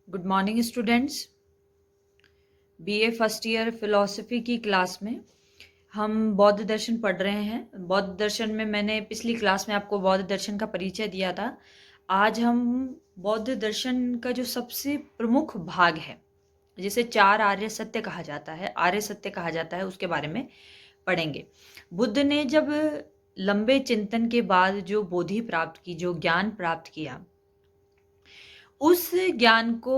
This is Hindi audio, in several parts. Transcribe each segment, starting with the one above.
Good morning students. BA first year philosophy की क्लास में हम बौद्ध दर्शन पढ़ रहे हैं। बौद्ध दर्शन में मैंने पिछली क्लास में आपको बौद्ध दर्शन का परिचय दिया था। आज हम बौद्ध दर्शन का जो सबसे प्रमुख भाग है, जिसे चार आर्य सत्य कहा जाता है, आर्य सत्य कहा जाता है, उसके बारे में पढ़ेंगे। बुद्ध ने जब लंबे चिंतन के बाद जो बोधि प्राप्त की, जो ज्ञान प्राप्त किया, उस ज्ञान को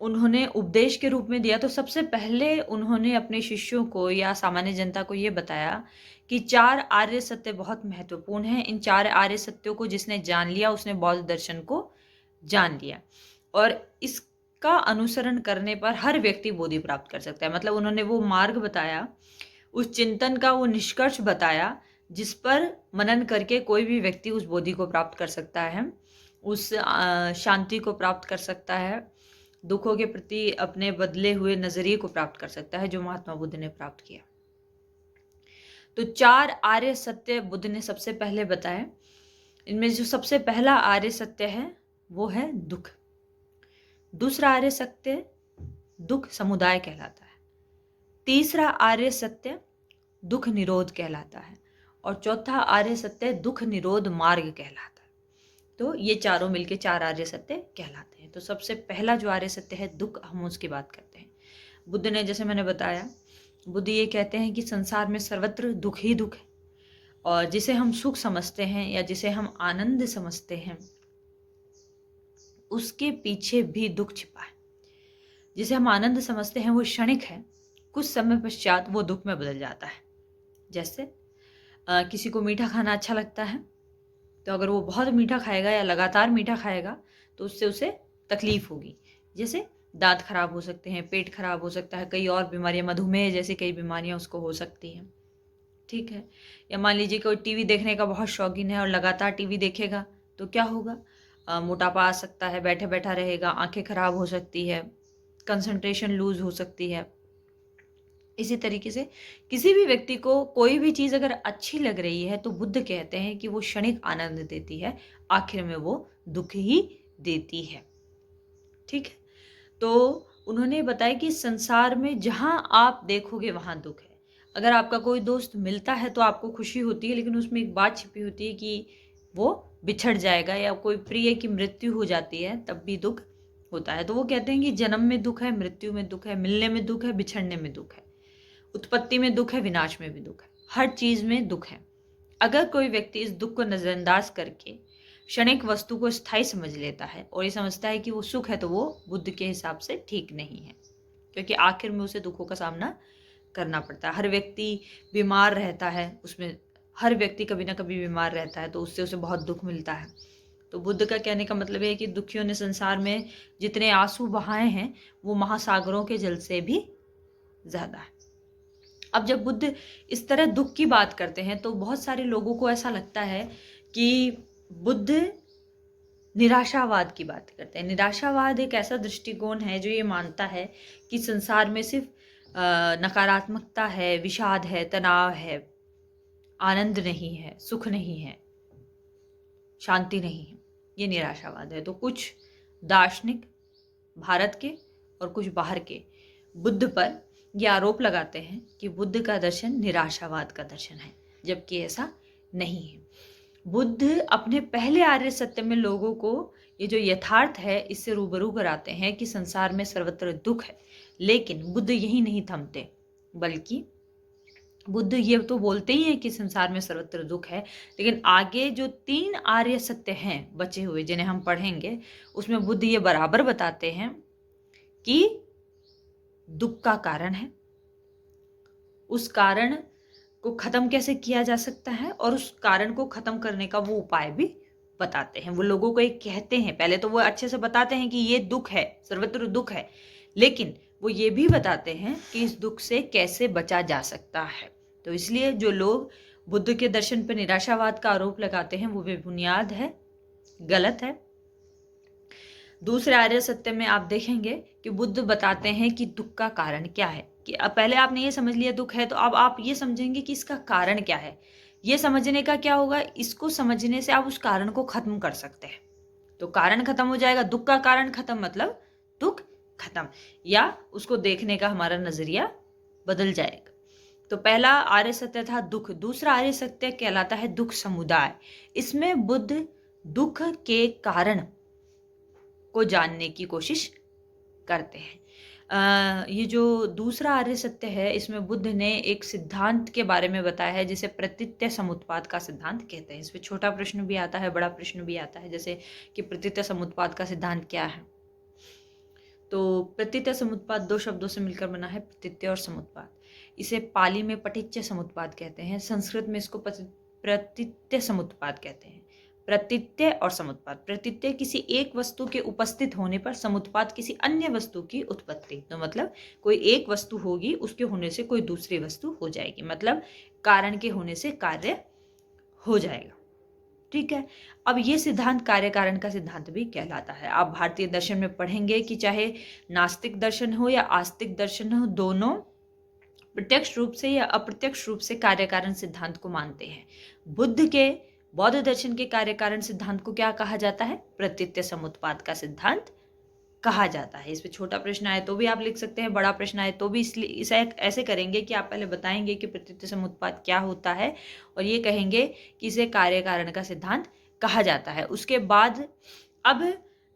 उन्होंने उपदेश के रूप में दिया। तो सबसे पहले उन्होंने अपने शिष्यों को या सामान्य जनता को ये बताया कि चार आर्य सत्य बहुत महत्वपूर्ण हैं। इन चार आर्य सत्यों को जिसने जान लिया उसने बौद्ध दर्शन को जान लिया, और इसका अनुसरण करने पर हर व्यक्ति बोधि प्राप्त कर सकता है। मतलब उन्होंने वो मार्ग बताया, उस चिंतन का वो निष्कर्ष बताया जिस पर मनन करके कोई भी व्यक्ति उस बोधि को प्राप्त कर सकता है, उस शांति को प्राप्त कर सकता है, दुखों के प्रति अपने बदले हुए नजरिए को प्राप्त कर सकता है, जो महात्मा बुद्ध ने प्राप्त किया। तो चार आर्य सत्य बुद्ध ने सबसे पहले बताए। इनमें जो सबसे पहला आर्य सत्य है वो है दुख। दूसरा आर्य सत्य दुख समुदाय कहलाता है। तीसरा आर्य सत्य दुख निरोध कहलाता है, और चौथा आर्य सत्य दुख निरोध मार्ग कहलाता है। तो ये चारों मिलके चार आर्य सत्य कहलाते हैं। तो सबसे पहला जो आर्य सत्य है दुख, हम उसकी बात करते हैं। बुद्ध ने, जैसे मैंने बताया, बुद्ध ये कहते हैं कि संसार में सर्वत्र दुख ही दुख है, और जिसे हम सुख समझते हैं या जिसे हम आनंद समझते हैं उसके पीछे भी दुख छिपा है। जिसे हम आनंद समझते हैं वो क्षणिक है, कुछ समय पश्चात वो दुख में बदल जाता है। जैसे किसी को मीठा खाना अच्छा लगता है, तो अगर वो बहुत मीठा खाएगा या लगातार मीठा खाएगा तो उससे उसे तकलीफ होगी। जैसे दांत खराब हो सकते हैं, पेट खराब हो सकता है, कई और बीमारियां, मधुमेह जैसी कई बीमारियां उसको हो सकती हैं। ठीक है। या मान लीजिए कोई टीवी देखने का बहुत शौकीन है और लगातार टीवी देखेगा तो क्या होगा? मोटापा आ सकता है, बैठे बैठा रहेगा, आंखें खराब हो सकती है, कंसंट्रेशन लूज हो सकती है। इसी तरीके से किसी भी व्यक्ति को कोई भी चीज़ अगर अच्छी लग रही है तो बुद्ध कहते हैं कि वो क्षणिक आनंद देती है, आखिर में वो दुख ही देती है। ठीक है। तो उन्होंने बताया कि संसार में जहां आप देखोगे वहां दुख है। अगर आपका कोई दोस्त मिलता है तो आपको खुशी होती है, लेकिन उसमें एक बात छिपी होती है कि वो बिछड़ जाएगा, या कोई प्रिय की मृत्यु हो जाती है तब भी दुख होता है। तो वो कहते हैं कि जन्म में दुख है, मृत्यु में दुख है, मिलने में दुख है, बिछड़ने में दुख है, उत्पत्ति में दुख है, विनाश में भी दुख है, हर चीज में दुख है। अगर कोई व्यक्ति इस दुख को नजरअंदाज करके क्षणिक वस्तु को स्थायी समझ लेता है और ये समझता है कि वो सुख है, तो वो बुद्ध के हिसाब से ठीक नहीं है, क्योंकि आखिर में उसे दुखों का सामना करना पड़ता है। हर व्यक्ति बीमार रहता है, उसमें हर व्यक्ति कभी ना कभी बीमार रहता है, तो उससे उसे बहुत दुख मिलता है। तो बुद्ध का कहने का मतलब है कि दुखियों ने संसार में जितने आंसू बहाए हैं वो महासागरों के जल से भी ज्यादा है। अब जब बुद्ध इस तरह दुख की बात करते हैं तो बहुत सारे लोगों को ऐसा लगता है कि बुद्ध निराशावाद की बात करते हैं। निराशावाद एक ऐसा दृष्टिकोण है जो ये मानता है कि संसार में सिर्फ नकारात्मकता है, विषाद है, तनाव है, आनंद नहीं है, सुख नहीं है, शांति नहीं है। ये निराशावाद है। तो कुछ दार्शनिक भारत के और कुछ बाहर के बुद्ध पर यह आरोप लगाते हैं कि बुद्ध का दर्शन निराशावाद का दर्शन है, जबकि ऐसा नहीं है। बुद्ध अपने पहले आर्य सत्य में लोगों को ये जो यथार्थ है इससे रूबरू कराते हैं कि संसार में सर्वत्र दुख है। लेकिन बुद्ध यही नहीं थमते, बल्कि बुद्ध ये तो बोलते ही है कि संसार में सर्वत्र दुख है, लेकिन आगे जो तीन आर्य सत्य हैं बचे हुए जिन्हें हम पढ़ेंगे, उसमें बुद्ध ये बराबर बताते हैं कि दुख का कारण है, उस कारण को खत्म कैसे किया जा सकता है, और उस कारण को खत्म करने का वो उपाय भी बताते हैं। वो लोगों को एक कहते हैं, पहले तो वो अच्छे से बताते हैं कि ये दुख है, सर्वत्र दुख है, लेकिन वो ये भी बताते हैं कि इस दुख से कैसे बचा जा सकता है। तो इसलिए जो लोग बुद्ध के दर्शन पर निराशावाद का आरोप लगाते हैं वो बेबुनियाद है, गलत है। दूसरे आर्य सत्य में आप देखेंगे कि बुद्ध बताते हैं कि दुख का कारण क्या है। कि अब पहले आपने ये समझ लिया दुख है, तो अब आप ये समझेंगे कि इसका कारण क्या है। ये समझने का क्या होगा, इसको समझने से आप उस कारण को खत्म कर सकते हैं। तो कारण खत्म हो जाएगा, दुख का कारण खत्म मतलब दुख खत्म, या उसको देखने का हमारा नजरिया बदल जाएगा। तो पहला आर्य सत्य था दुख, दूसरा आर्य सत्य कहलाता है दुख समुदाय। इसमें बुद्ध दुख के कारण को जानने की कोशिश करते हैं। ये जो दूसरा आर्य सत्य है, इसमें बुद्ध ने एक सिद्धांत के बारे में बताया है जिसे प्रतीत्य समुत्पाद का सिद्धांत कहते हैं। इसमें छोटा प्रश्न भी आता है, बड़ा प्रश्न भी आता है, जैसे कि प्रतीत्य समुत्पाद का सिद्धांत क्या है। तो प्रतीत्य समुत्पाद दो शब्दों से मिलकर बना है, प्रतीत्य और समुत्पाद। इसे पाली में पटिच्य समुत्पाद कहते हैं, संस्कृत में इसको प्रतीत्य समुत्पाद कहते हैं। प्रतीत्य और समुत्पाद, प्रतीत्य किसी एक वस्तु के उपस्थित होने पर, समुत्पाद किसी अन्य वस्तु की उत्पत्ति। तो मतलब कोई एक वस्तु होगी, उसके होने से कोई दूसरी वस्तु हो जाएगी, मतलब कारण के होने से कार्य हो जाएगा। ठीक है। अब ये सिद्धांत कार्य कारण का सिद्धांत भी कहलाता है। आप भारतीय दर्शन में पढ़ेंगे कि चाहे नास्तिक दर्शन हो या आस्तिक दर्शन हो, दोनों प्रत्यक्ष रूप से या अप्रत्यक्ष रूप से कार्य कारण सिद्धांत को मानते हैं। बुद्ध के बौद्ध दर्शन के कार्य कारण सिद्धांत को क्या कहा जाता है? प्रतीत्य समुत्पाद का सिद्धांत कहा जाता है। इस पे छोटा प्रश्न आए तो भी आप लिख सकते हैं, बड़ा प्रश्न आए तो भी इसलिए इसे ऐसे करेंगे कि आप पहले बताएंगे कि प्रतीत्य समुत्पाद क्या होता है और ये कहेंगे कि इसे कार्य कारण का सिद्धांत कहा जाता है। उसके बाद अब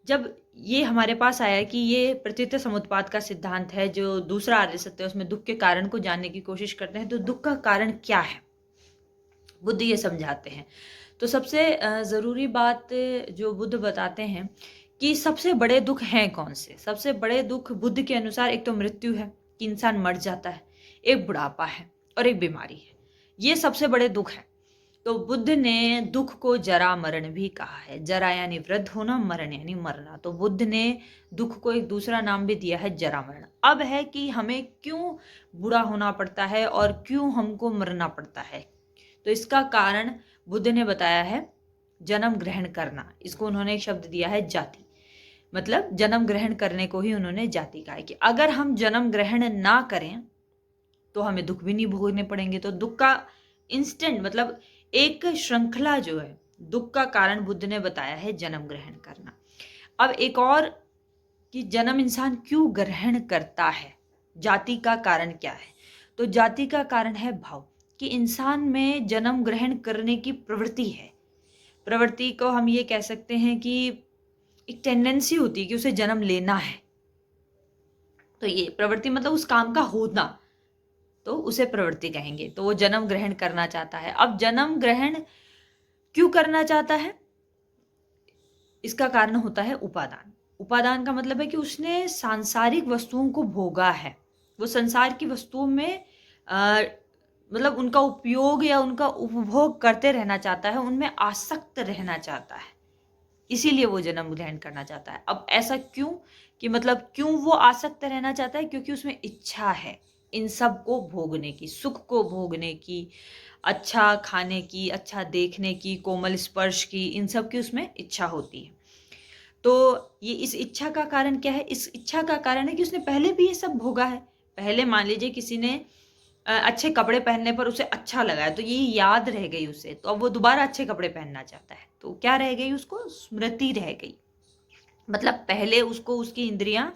जब ये हमारे पास आया कि ये प्रतीत्य समुत्पाद का सिद्धांत है, जो दूसरा आर्य सत्य है, उसमें दुख के कारण को जानने की कोशिश करते हैं। तो दुख का कारण क्या है, बुद्ध ये समझाते हैं। तो सबसे ज़रूरी बात जो बुद्ध बताते हैं कि सबसे बड़े दुख हैं कौन से। सबसे बड़े दुख बुद्ध के अनुसार एक तो मृत्यु है कि इंसान मर जाता है, एक बुढ़ापा है और एक बीमारी है। ये सबसे बड़े दुख हैं। तो बुद्ध ने दुख को जरा मरण भी कहा है। जरा यानी वृद्ध होना, मरण यानी मरना। तो बुद्ध ने दुख को एक दूसरा नाम भी दिया है, जरा मरण। अब है कि हमें क्यों बुरा होना पड़ता है और क्यों हमको मरना पड़ता है। तो इसका कारण बुद्ध ने बताया है जन्म ग्रहण करना। इसको उन्होंने एक शब्द दिया है जाति, मतलब जन्म ग्रहण करने को ही उन्होंने जाति कहा है कि अगर हम जन्म ग्रहण ना करें तो हमें दुख भी नहीं भोगने पड़ेंगे। तो दुख का इंस्टेंट मतलब एक श्रृंखला जो है, दुख का कारण बुद्ध ने बताया है जन्म ग्रहण करना। अब एक और कि जन्म इंसान क्यों ग्रहण करता है, जाति का कारण क्या है। तो जाति का कारण है भाव, कि इंसान में जन्म ग्रहण करने की प्रवृत्ति है। प्रवृत्ति को हम ये कह सकते हैं कि एक टेंडेंसी होती है कि उसे जन्म लेना है। तो ये प्रवृत्ति मतलब उस काम का होना, तो उसे प्रवृत्ति कहेंगे। तो वो जन्म ग्रहण करना चाहता है। अब जन्म ग्रहण क्यों करना चाहता है, इसका कारण होता है उपादान। उपादान का मतलब है कि उसने सांसारिक वस्तुओं को भोगा है, वो संसार की वस्तुओं में मतलब उनका उपयोग या उनका उपभोग करते रहना चाहता है, उनमें आसक्त रहना चाहता है, इसीलिए वो जन्म ग्रहण करना चाहता है। अब ऐसा क्यों, कि मतलब क्यों वो आसक्त रहना चाहता है, क्योंकि उसमें इच्छा है इन सब को भोगने की, सुख को भोगने की, अच्छा खाने की, अच्छा देखने की, कोमल स्पर्श की, इन सब की उसमें इच्छा होती है। तो ये इस इच्छा का कारण क्या है, इस इच्छा का कारण है कि उसने पहले भी ये सब भोगा है। पहले मान लीजिए किसी ने अच्छे कपड़े पहनने पर उसे अच्छा लगा है, तो ये याद रह गई उसे, तो अब वो दोबारा अच्छे कपड़े पहनना चाहता है। तो क्या रह गई, उसको स्मृति रह गई। मतलब पहले उसको उसकी इंद्रियां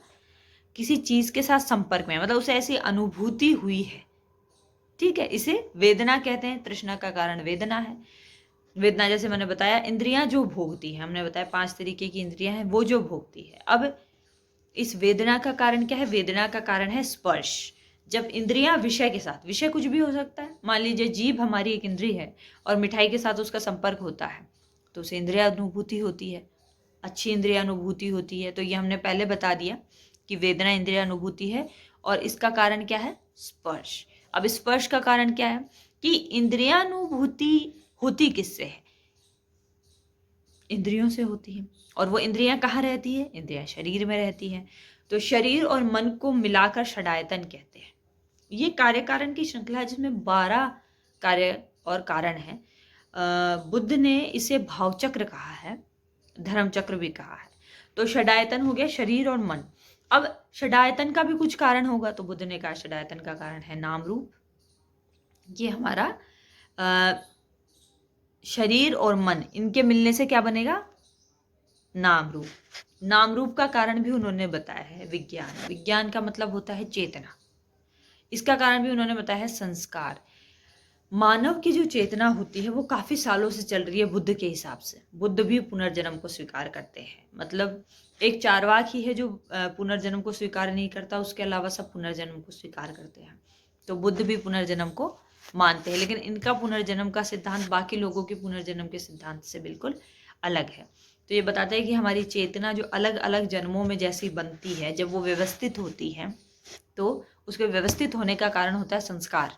किसी चीज के साथ संपर्क में, मतलब उसे ऐसी अनुभूति हुई है। ठीक है, इसे वेदना कहते हैं। तृष्णा का कारण वेदना है। वेदना जैसे मैंने बताया, इंद्रियां जो भोगती है, हमने बताया 5 तरीके की इंद्रियां हैं, वो जो भोगती है। अब इस वेदना का कारण क्या है, वेदना का कारण है स्पर्श। जब इंद्रियां विषय के साथ, विषय कुछ भी हो सकता है, मान लीजिए जीभ हमारी एक इंद्रिय है और मिठाई के साथ उसका संपर्क होता है, तो उसे इंद्रिया अनुभूति होती है, अच्छी इंद्रिया अनुभूति होती है। तो ये हमने पहले बता दिया कि वेदना इंद्रिया अनुभूति है और इसका कारण क्या है, स्पर्श। अब स्पर्श का कारण क्या है कि इंद्रियानुभूति होती किससे है, इंद्रियों से होती है। और वो इंद्रियां कहाँ रहती है, इंद्रियां शरीर में रहती हैं। तो शरीर और मन को मिलाकर षडायतन कहते हैं। ये कार्य कारण की श्रृंखला है जिसमें 12 कार्य और कारण है। बुद्ध ने इसे भावचक्र कहा है, धर्म चक्र भी कहा है। तो षडायतन हो गया शरीर और मन। अब षडायतन का भी कुछ कारण होगा, तो बुद्ध ने कहा षडायतन का कारण है नाम रूप। ये हमारा शरीर और मन, इनके मिलने से क्या बनेगा, नाम रूप। नाम रूप का कारण भी उन्होंने बताया है विज्ञान। विज्ञान का मतलब होता है चेतना। इसका कारण भी उन्होंने बताया है संस्कार। मानव की जो चेतना होती है वो काफी सालों से चल रही है बुद्ध के हिसाब से। बुद्ध भी पुनर्जन्म को स्वीकार करते हैं। मतलब एक चार्वाक ही है जो पुनर्जन्म को स्वीकार नहीं करता, उसके अलावा सब पुनर्जन्म को स्वीकार करते हैं। तो बुद्ध भी पुनर्जन्म को मानते हैं, लेकिन इनका पुनर्जन्म का सिद्धांत बाकी लोगों के पुनर्जन्म के सिद्धांत से बिल्कुल अलग है। तो ये बताता है कि हमारी चेतना जो अलग अलग जन्मों में जैसी बनती है, जब वो व्यवस्थित होती है तो उसके व्यवस्थित होने का कारण होता है संस्कार।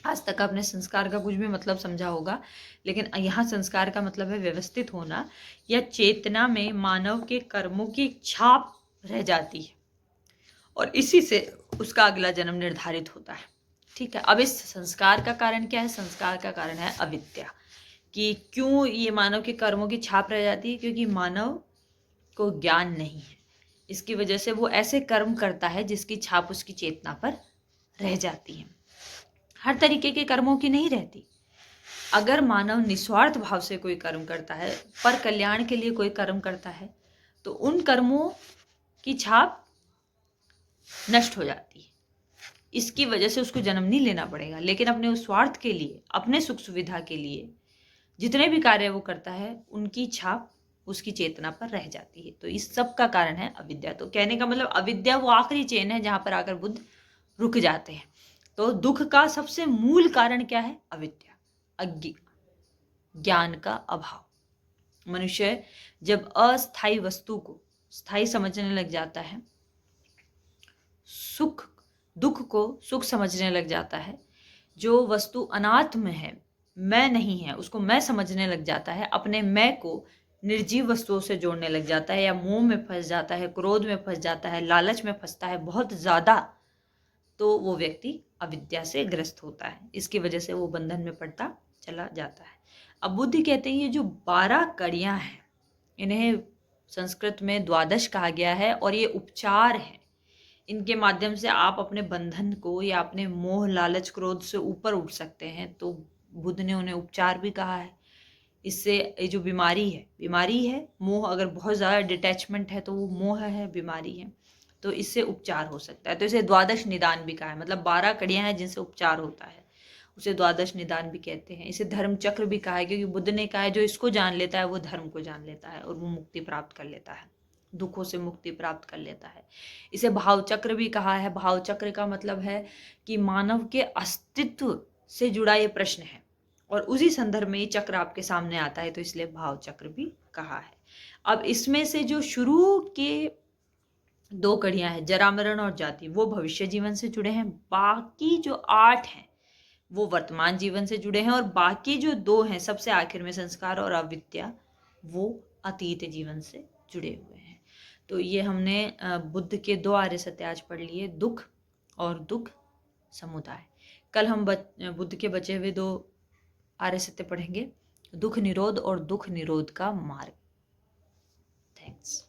आज तक आपने संस्कार का कुछ भी मतलब समझा होगा, लेकिन यहाँ संस्कार का मतलब है व्यवस्थित होना, या चेतना में मानव के कर्मों की छाप रह जाती है और इसी से उसका अगला जन्म निर्धारित होता है। ठीक है, अब इस संस्कार का कारण क्या है? संस्कार का कारण है अविद्या। कि क्यों ये मानव के कर्मों की छाप रह जाती है? क्योंकि मानव को ज्ञान नहीं है, इसकी वजह से वो ऐसे कर्म करता है जिसकी छाप उसकी चेतना पर रह जाती है। हर तरीके के कर्मों की नहीं रहती। अगर मानव निस्वार्थ भाव से कोई कर्म करता है, पर कल्याण के लिए कोई कर्म करता है, तो उन कर्मों की छाप नष्ट हो जाती है। इसकी वजह से उसको जन्म नहीं लेना पड़ेगा, लेकिन अपने उस स्वार्थ के लिए, अपने सुख सुविधा के लिए जितने भी कार्य वो करता है, उनकी छाप उसकी चेतना पर रह जाती है। तो इस सब का कारण है अविद्या। तो कहने का मतलब अविद्या वो आखिरी चेन है जहां पर आकर बुद्ध रुक जाते हैं। तो दुख का सबसे मूल कारण क्या है? अविद्या, ज्ञान का अभाव। मनुष्य जब अस्थायी वस्तु को स्थायी समझने लग जाता है, दुख को सुख समझने लग जाता है, जो वस्तु अनात्म है, मैं नहीं है, उसको मैं समझने लग जाता है, अपने मैं को निर्जीव वस्तुओं से जोड़ने लग जाता है, या मोह में फंस जाता है, क्रोध में फंस जाता है, लालच में फंसता है बहुत ज्यादा, तो वो व्यक्ति अविद्या से ग्रस्त होता है। इसकी वजह से वो बंधन में पड़ता चला जाता है। अब बुद्ध कहते हैं ये जो 12 कड़ियां हैं, इन्हें संस्कृत में द्वादश कहा गया है, और ये उपचार है। इनके माध्यम से आप अपने बंधन को या अपने मोह लालच क्रोध से ऊपर उठ सकते हैं। तो बुद्ध ने उन्हें उपचार भी कहा है। इससे ये जो बीमारी है मोह, अगर बहुत ज़्यादा डिटैचमेंट है तो वो मोह है, बीमारी है, तो इससे उपचार हो सकता है। तो इसे द्वादश निदान भी कहा है। मतलब 12 कड़ियां हैं जिनसे उपचार होता है, उसे द्वादश निदान भी कहते हैं। इसे धर्म चक्र भी कहा है, क्योंकि बुद्ध ने कहा है जो इसको जान लेता है वो धर्म को जान लेता है और वो मुक्ति प्राप्त कर लेता है, दुखों से मुक्ति प्राप्त कर लेता है। इसे भाव चक्र भी कहा है। भाव चक्र का मतलब है कि मानव के अस्तित्व से जुड़ा ये प्रश्न है, और उसी संदर्भ में ये चक्र आपके सामने आता है, तो इसलिए भाव चक्र भी कहा है। अब इसमें से जो शुरू के 2 कड़ियां हैं, जरा मरण और जाति, वो भविष्य जीवन से जुड़े हैं। बाकी जो 8 हैं वो वर्तमान जीवन से जुड़े हैं, और बाकी जो 2 हैं सबसे आखिर में, संस्कार और अविद्या, वो अतीत जीवन से जुड़े हुए हैं। तो ये हमने बुद्ध के 2 आर्य सत्य आज पढ़ लिए, दुख और दुख समुदाय। कल हम बुद्ध के बचे हुए 2 आर्य सत्य पढ़ेंगे, दुख निरोध और दुख निरोध का मार्ग। थैंक्स।